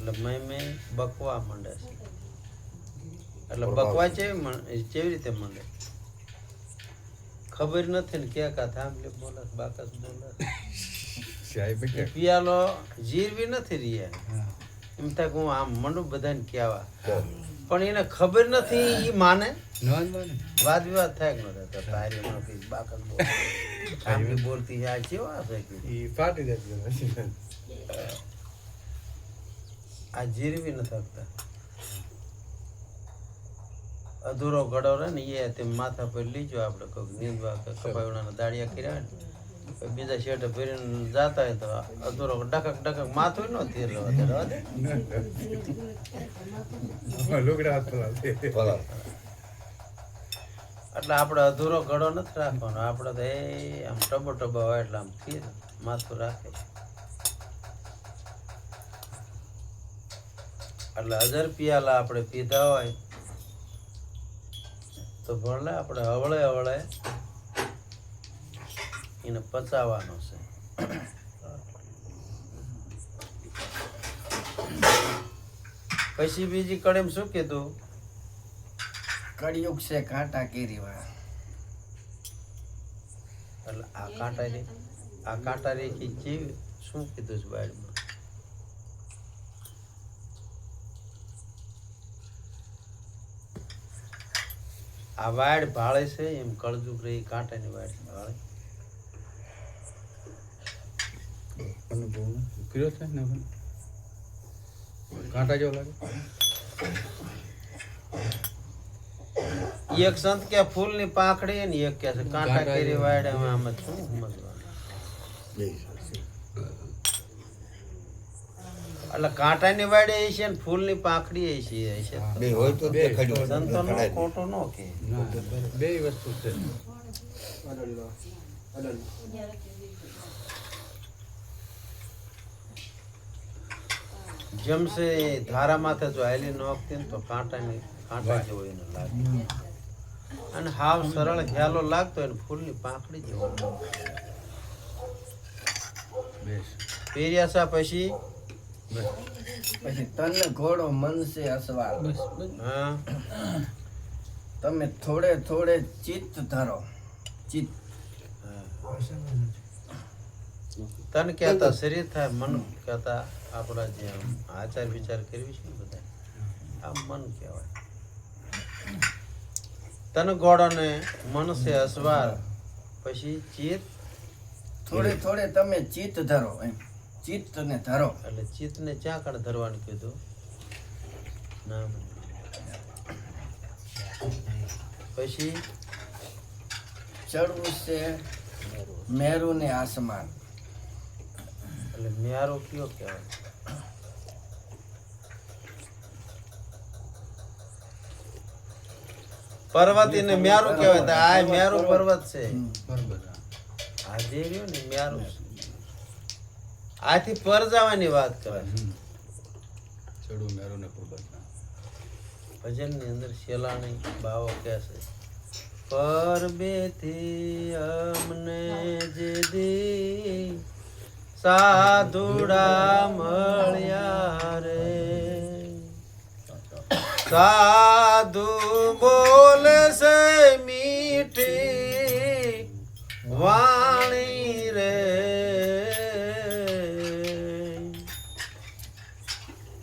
એટલે મેં બકવા માંડે છે. એટલે બકવા કેવી રીતે માંડે ખબર નથી ને ક્યાં કા થાંભલે બોલે બાકસ બોલે પિયાલો જીરવી નથી રહ્યા એમ થાય હું આમ મંડું બધાને કહેવા પણ એને ખબર નથી એ માને વાદ વિવાદ થાય કે ન થતા તારી બાકસ બોલે થાંભલી બોલતી આ કેવા છે આ જીરવી ન થકતા અધૂરો ઘડો રહે ને એ તે માથા પર લીજો આપણે કોઈ નીંદવા કપાવડાના દાડિયા કર્યા ને બીજા શેઠે ફેરીને જાતા હોય તો અધૂરો ડકક ડકક માથું ન થયું એટલે આપણે અધૂરો ઘડો નથી રાખવાનો આપણે તો એ આમ ટબો ટબો હોય એટલે આમ થીર માથું રાખે એટલે 1000 પિયાલા આપણે પીધા હોય તો ભલે આપણે હવળે હવળે એને પચાવવાનો છે. પછી બીજી કડીમ શું કીધું કળિયુગ છે કાંટા કેરી વાળા એટલે આ કાંટા રેખી કેવી શું કીધું છે બાળમાં આ વાડ ભાળે છે એમ કળજુગ રહી કાંટાની વાડ ભાળે કાંટા જેવો લાગે એક સંત કે ફૂલની પાંખડી ને એક કે છે કાંટા કેરી વાડ આમ શું સમજવાનું એટલે કાંટાની વાડે છે ને ફૂલની પાંખડી છે બે હોય તો દેખાડ્યું સંતોનો ખોટો ન કે બે વસ્તુ છે જમશે ધારા માથે જો હાલી નોખતી ને તો કાંટા જેવો એને લાગે અને હાવ સરળ ખ્યાલો લાગતો એને ફૂલની પાંખડી જેવો પેરિયાસા પછી તન ઘોડો મનસે અસવાર હા તમે થોડે થોડે ચિત્ત ધરો ચિત્ત તન કહેતા શરીર થાય મન કહેતા આપણા જે આચાર વિચાર કરવી છે ને બધા આ મન કહેવાય. તન ઘોડો ને મનસે અસવાર પછી ચિત્ત થોડે થોડે તમે ચિત્ત ધરો એમ ચિત્ત ને ધરો એટલે ચિત્તને ક્યાં કાળ ધરવાનું કીધું ના પછી ચડવું છે મેરુ ને આસમાન એટલે મ્યારો કયો કહેવાય પર્વતી ને મ્યારું કહેવાય તો આ મ્યારું પર્વત છે આ જે રહ્યો ને મ્યારું આથી પર જવાની વાત કરે ચડું મેરો ને પર્વત ભજન ની અંદર શેલાણી બાવો કહે છે પર બેથી અમને જે દી સાધુડા મળ્યા રે સાધુ બોલે છે મીઠી વાણી રે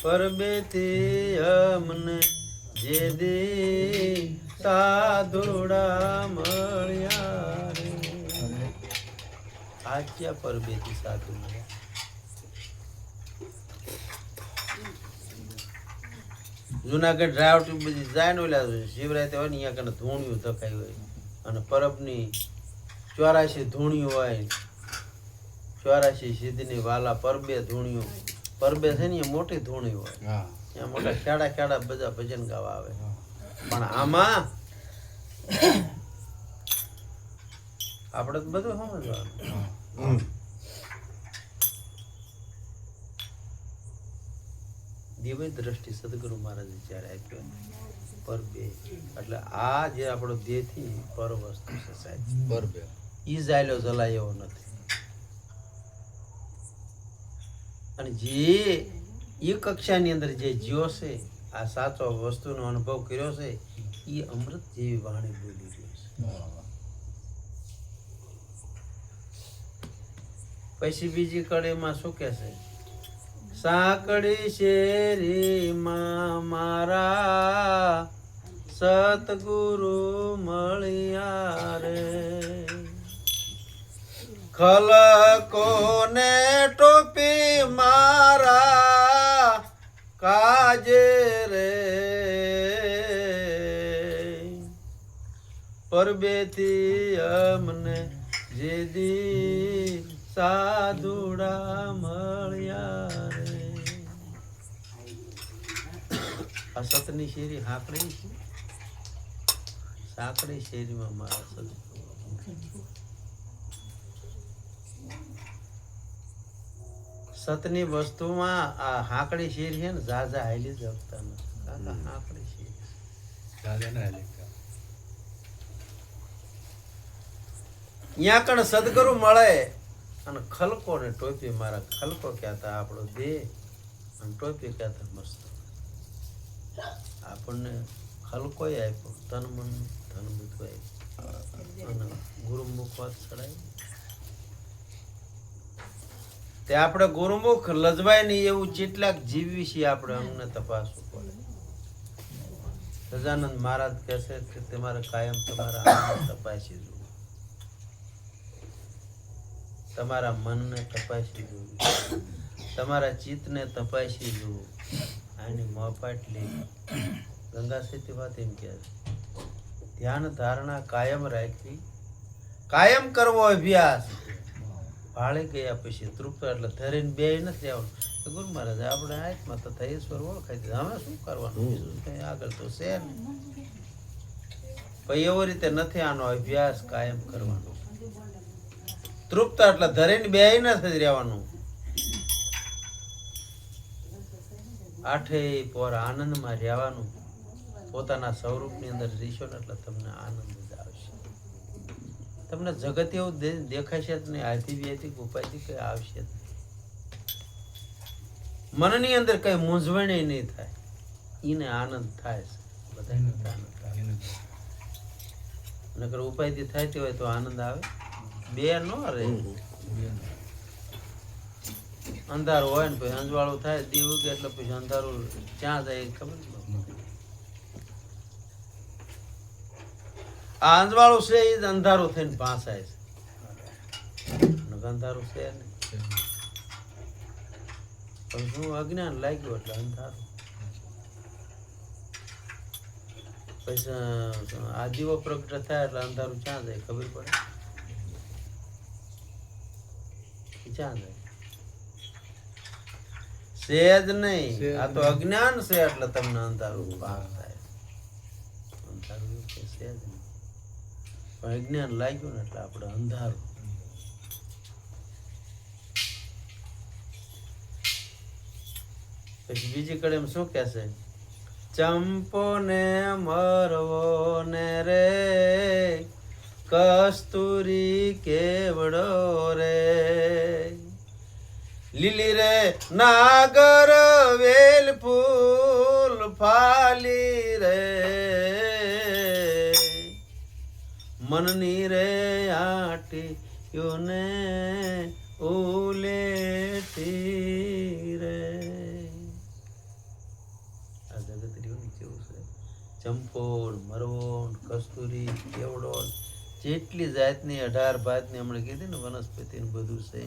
પરબેથી અમને જે દી સાધુડા મળ્યા રે આ ક્યાં પરબેથી સાધુ મળ્યા જુનાગઢ ડ્રાઈવ બધી જાય ને ઓલા શિવરાત્રી હોય ને અહીંયા કને ધૂણિયું ધકાઈ હોય અને પરબની 84 ધૂણિયું હોય 84 સિદ્ધની વાલા પરબે ધૂણિયું પરબે છે ને એ મોટી ધૂણી હોય ત્યાં મોટા ખેડા ખેડા બધા ભજન ગાવા આવે પણ આમાં આપણે તો બધું સમજવાનું દિવ્ય દ્રષ્ટિ સદગુરુ મહારાજે જ્યારે આપ્યો પરબે એટલે આ જે આપણો દેહથી પર વસ્તુ છે સાહેબ પરબે ઈ જાયલો જલાય એવો નથી અને જે એ કક્ષાની અંદર જે જ્યો છે, આ સાચો વસ્તુનો અનુભવ કર્યો છે, એ અમૃત જેવી વાણી બોલી રહ્યો છે. પછી બીજી કડીમાં શું કે છે? સાંકડી શેરીમાં મારા સતગુરુ મળ્યા રે, ખલકોને ટોપી મારા કાજે રે, પરબેથી અમને જેદી સાધુડા મળ્યા રે. આ સતની શેરી હાંકડી છે. સાંકડી શેરીમાં મારા સત સતની વસ્તુમાં આ હાંકડી શેરી છે ને, ઝાઝા હાલી જ શકતા નથી. કાકા હાંકડી શેરી દાદા ના લેખા ત્યાં કણ સદગુરુ મળે અને ખલકો ને ટોપી મારા. ખલકો કહેતા આપણો દેહ અને ટોપી કહેતા મસ્ત. આપણને ખલકો આપ્યો, તન મન ધન બધું આપ્યું અને ગુરુમુખ વાત ચડાવી. તે આપણે ગુરુમુખ લજવાય નહીં એવું કેટલાક જીવી છીએ આપણે અમને તપાસવું પડે. સજાનંદ મહારાજ કહે છે કે તમારે કાયમ તમારા આત્માને તપાસી જવું, તમારા મનને તપાસી જવું, તમારા ચિત્તને તપાસી જવું. આની મોપાટલી ગંગા સીધી વાત એમ કહે છે, ધ્યાન ધારણા કાયમ રાખવી, કાયમ કરવો અભ્યાસ. ભાળી ગયા પછી તૃપ્ત એટલે ધરીને બે નથી આવવાનું. ગુરુ મહારાજ આપણે આત્મા તથા ઈશ્વર ઓળખાઈ દીધા, અમે શું કરવાનું? બીજું કઈ આગળ તો છે નહીં. પણ એવી રીતે નથી આનો અભ્યાસ કાયમ કરવાનો. તૃપ્ત એટલે ધરીને બે નથી રહેવાનું. આઠે પોર આનંદમાં રહેવાનું. પોતાના સ્વરૂપની અંદર રીશો ને એટલે તમને આનંદ જ આવશે. તમને જગત એવું દેખાશે જ નહીં. આથી વ્યથી ઉપાયથી કઈ આવશે જ નહીં. મનની અંદર કઈ મૂંઝવણી નહીં થાય. એને આનંદ થાય છે, બધાને આનંદ થાય. નકર ઉપાયથી થાય હોય તો આનંદ આવે? બે નો રે. અંધારું હોય ને પછી અંજવાળું થાય, દી ઉગે એટલે પછી અંધારું ક્યાં જાય ખબર નહીં. આ અંજવાળું છે એ જ અંધારું થઈને ભાંસાય છે. અંધારું છે ને પણ શું અજ્ઞાન લાગ્યું એટલે અંધારું. પછી આ દીવો પ્રગટ થાય એટલે અંધારું ક્યાં જાય ખબર પડે? ક્યાં જાય? છે જ નહીં. આ તો અજ્ઞાન છે એટલે તમને અંધારું ભાન થાય. અંધારું એવું છે જ નહીં. પણ અજ્ઞાન લાગ્યું ને એટલે આપણે અંધારું. પછી બીજી કડે શું કે છે? ચંપો ને મરવો ને રે, કસ્તુરી કેવડો રે, લીલી રે નાગર વેલ ફૂલ ફાલી રે, મનની રે આટી યોને ઉલેટી રે. આ જગત રહ્યું કેવું છે? ચંપો મરવો કસ્તુરી કેવડો, જેટલી જાતની 18 ભાતની હમણાં કીધી ને વનસ્પતિ બધું છે.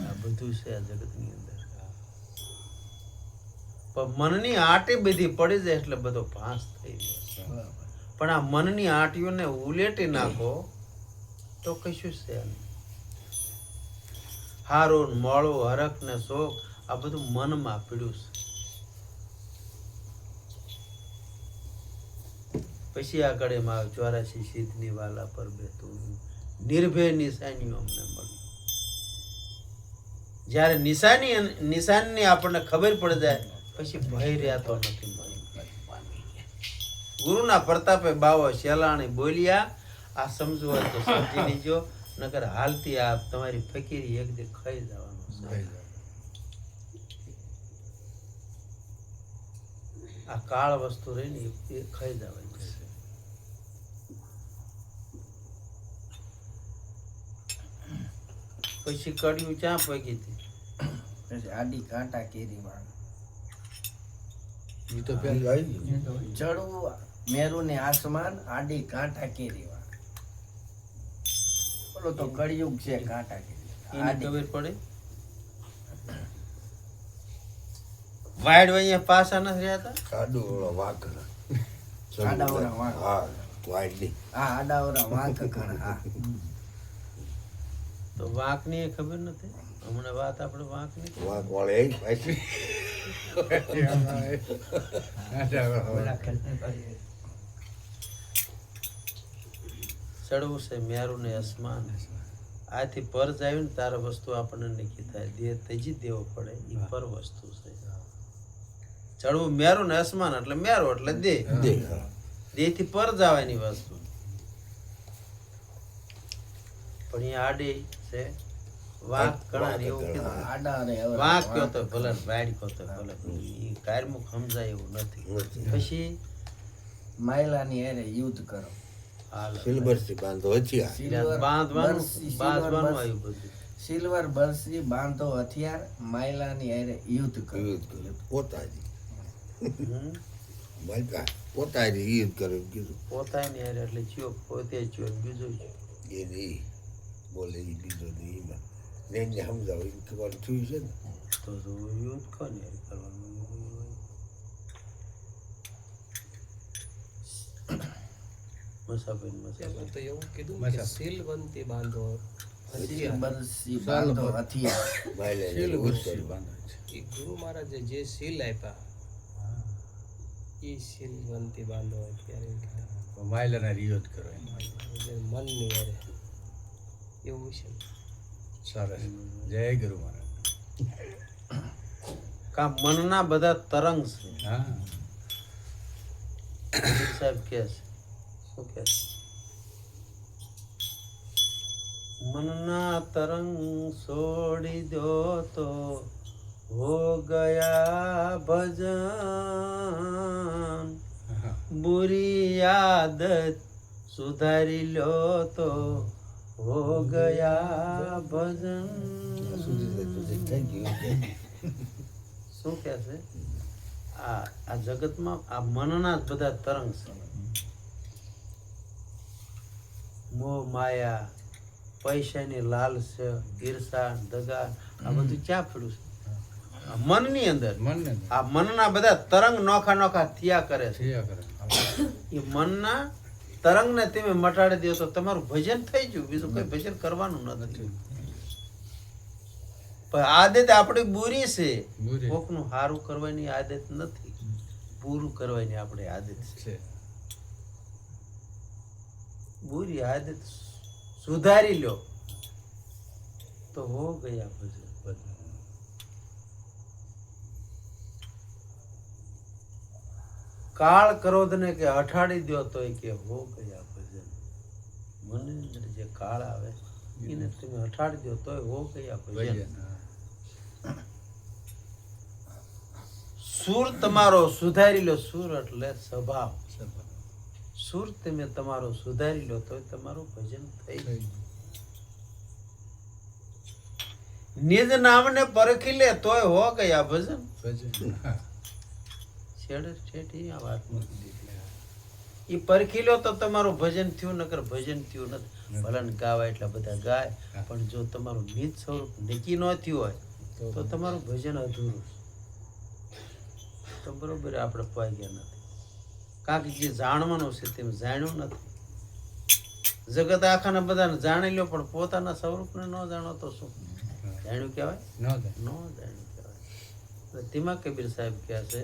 આ બધું છે આ જગતની અંદર. પણ મનની આટી બધી પડી જાય એટલે બધો ભાંસ થઈ જાય. પણ આ મનની આટીઓને ઉલેટી નાખો તો કશું છે નહીં. હારું મોળું હરખ ને શોખ આ બધું મનમાં પીડ્યું છે. પછી આ કડેમાં 84 સિદ્ધની વાલા પર બેતું નિર્ભય નિશાનીઓ અમને મળી. જ્યારે નિશાનની આપણને ખબર પડી જાય પછી ભય રહેતો નથી. ગુરુના પ્રતાપે બાવો શેલાણી બોલ્યા. આ સમજવું હોય તો સમજી લીજો, નકર હાલતી આ તમારી ફકીરી એક દી ખાઈ જવાનું છે. આ કાળ વસ્તુ રહી ને એ ખાઈ જવાની છે. પછી કડિયું ચા પગી હતી. પછી આડી કાંટા કેરી વાળા ઈ તો પેલા ચડવું મેરું ને આસમાન આડી કાંટા કેરી વાળા. બોલો તો કળિયુગ છે કાંટા કેરી એને આડી. ખબર પડે વાઈડ અહીંયા પાછા નથી રહ્યા હતા. સાડું ઓલો વાઘ સાડાઓના વાંક. હા વાઈડ ની હા આડાવરા વાંક ઘણા હા. તો વાંકની એ ખબર નથી. હમણાં વાત આપણે વાંકની કરી. વાઘ વાળે એ પાછી ચડવું છે મેરું ને આસમાન. આથી પર જાય ને તારે વસ્તુ આપણને નક્કી થાય. દેહ ત્યજી દેવો પડે એ પર વસ્તુ છે. ચડવું મેરું ને આસમાન એટલે મેરું એટલે દેહ. દે હા. દેહ થી પર જવાની વસ્તુ. પણ અહીંયા આડી છે વાંક ઘણા ને એવું કીધું. આડા ને અવરા વાંક કયો વાંક. તો ભલે વાઈડ કયો તો ભલે એ કાયમુખ સમજાય એવું નથી. પછી માયલાની હારે યુદ્ધ કરો. હાલ સિલ્વર થી બાંધો હથિયાર સિલ્વર બાંધવાનું બરસી, બાંધવાનું સિલ્વર આવ્યું બધું. સિલ્વર બરસી બાંધો હથિયાર માયલાની હારે યુદ્ધ કરો. યુદ્ધ કર્યું પોતાજી હમ. માલકા પોતાજી યુદ્ધ કર્યું કીધું પોતાની હારે એટલે ચિયો પોતે ચિયો ને બીજું ચિયો. એ નહીં બોલે એ બીજો નહીં એમાં ને સમજાવો એમ ખબર થયું છે ને તો યુદ્ધ કોને હારે કરવાનું મસાભાઈ મસાભાઈ તો એવું કીધું મજા. કે શીલવંતી બાંધો સિલ્વર બરસી બાંધો હથિયાર. માયલા યુદ્ધ કર્યું એ ગુરુ મહારાજે જે શીલ આપ્યા એ શીલવંતી બાંધો અત્યારે એમ કીધું. માયલાના રિયોજ કરો એમ. જે મનની હારે એવું છે. સરસ જય ગુરુ મહારાજ. કા મનના બધા તરંગ છે. હા સાહેબ કે છે શું કે છે? મનના તરંગ છોડી દો તો હો ગયા ભજન. બુરી આદત સુધારી લો તો હો ગયા ભજન. થઈ ગયું શું કે છે? આ જગતમાં આ મનના જ બધા તરંગ છે. મોહ માયા પૈસાની લાલચ ઈર્ષા દગા આ બધું ક્યાં પડ્યું છે? આ મનની અંદર. મનને આ મનના બધા તરંગ નોખા નોખા થયા કરે છે. થયા કરે. એ મનના તરંગને તમે મટાડી દો તો તમારું ભજન થઈ ગયું. બીજું કઈ ભજન કરવાનું નથી. પણ આદત આપણી બુરી છે. બુરી. કોકનું સારું કરવાની આદત નથી, પૂરું કરવાની આપણી આદત છે. છે બુરી આદત સુધારી લો તો હો ગયા ભજન. કાળ ક્રોધ ને કે હઠાડી દો તો કે હો ગયા ભજન. મનની અંદર જે કાળ આવે એને તમે હઠાડી દો તોય હો ગયા ભજન. ભજન. હા. સુર તમારો સુધારી લો. સુર એટલે સ્વભાવ. સફળ. સુર તમે તમારો સુધારી લો તો તમારું ભજન થઈ જાય. થઈ નિજ નામને પરખી લે તોય હો ગયા ભજન. ભજન. હા. છેડે ઠેઠી આ વાત મૂકી દીધી. ઈ પરખી લો તો તમારું ભજન થયું, નકર ભજન થયું નથી. ભલે ને ગાવા એટલા બધા ગાય, પણ જો તમારું નિજ સ્વરૂપ નક્કી ન થયું હોય તો તમારું ભજન અધૂરું છે. તો બરોબર આપણે પાઈ ગયા નથી. કારણ કે જે જાણવાનું છે તેમ જાણ્યું નથી. જગત આખાને બધાને જાણી લો પણ પોતાના સ્વરૂપને ન જાણો તો શું જાણ્યું કહેવાય? ન થાય. ન જાણ્યું કહેવાય. એટલે તેમાં કબીર સાહેબ કહે છે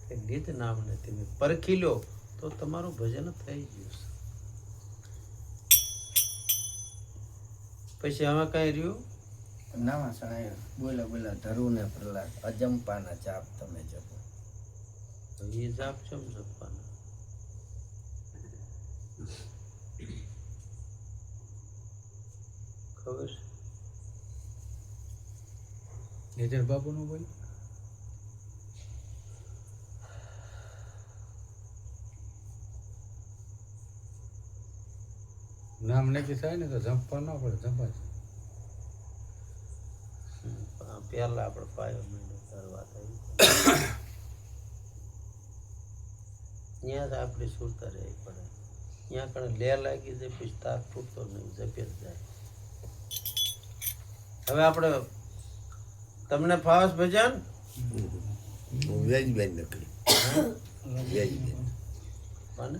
કે નિજ નામને તમે પરખી લો તો તમારું ભજન થઈ ગયું છે. પછી હવે કઈ રહ્યું? નવા સણાય બોલા બોલા ધરુ ને પ્રહલાદ અજંપાના ચાપ તમે જપો. તો એ જાપ ચમ જપવાના? ખબર છે? નેચર બાપુનું બોલ. નામ નક્કી થાય ને તો જંપવા ન પડે જંપા પહેલા આપણે 5 મિનિટ કરવા થઈ ત્યાં જ આપણી સુરતા રહેવી પડે ત્યાં કણે લે લાગી જાય પછી તાર તૂટતો નહીં જપે જ જાય હવે આપણે તમને ફાવસ ભજન વેજ બેન નકલી વેજ બેન કોને